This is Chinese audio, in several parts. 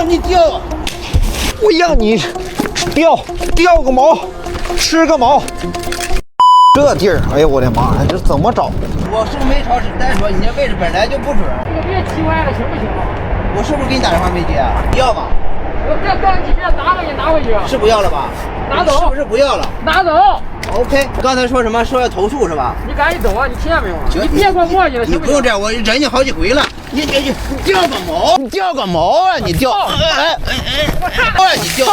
你掉，我让你掉个毛，吃个毛。这地儿，哎呦我的妈呀，这怎么找？我是不是没超时？再说你这位置本来就不准。别奇怪了，行不行？我是不是给你打电话没接啊？要吗？我这刚几遍拿回去，拿回去。是不要了吧？拿走。是不是不要了？拿走。OK， 刚才说什么？说要投诉是吧？你赶紧走啊！你听见没有？行，你别给我磨叽了，你不用这样，我忍你好几回了。你掉个毛，你掉个毛啊！你掉，你掉，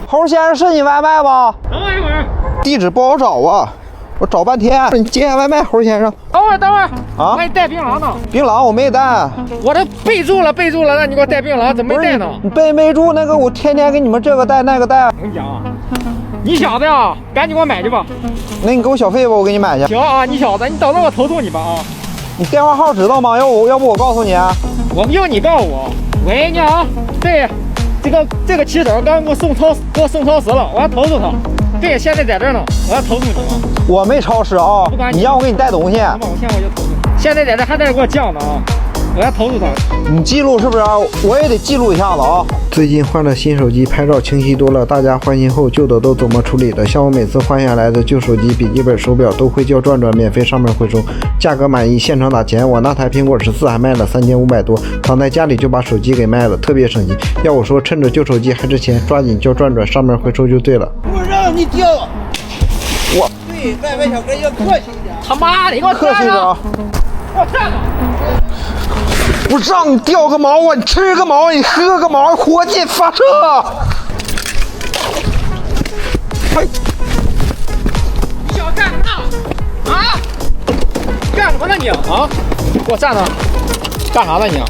猴先生是你外卖吗？等我一会儿。地址不好找啊，我找半天。你接下外卖，猴先生。等会儿。啊，我给你带槟榔呢。槟榔我没带。我这备注了，让你给我带槟榔，怎么没带呢？你备注那个，我天天给你们这个带那个带。我跟你讲啊，你小子呀，赶紧给我买去吧。那你给我小费吧，我给你买去。行啊，你小子，你等着我投诉你吧啊！你电话号知道吗？要不我告诉你。我不用你告诉我。喂，你好，对，这个骑手刚给我送超时了，我要投诉他。对，现在在这儿呢，我要投诉你啊！我没超时啊，你让我给你带东西。那么我现在就投诉你，现在在这还在这给我犟呢啊！我要投诉他。你记录是不是？我也得记录一下子啊。最近换了新手机，拍照清晰多了。大家换新后旧的都怎么处理的？像我每次换下来的旧手机、笔记本、手表都会叫转转免费上门回收，价格满意现场打钱。我那台苹果14还卖了3500多，躺在家里就把手机给卖了，特别省心。要我说，趁着旧手机还值钱，抓紧叫转转上门回收就对了。我让你掉，我对外卖小哥要客气一点。他妈的，你给我客气着啊！给我站着！我让你掉个毛啊！你吃个毛，你喝个毛，火箭发射！你想干什么呢？啊？干什么呢你啊？给我站着！干啥呢你？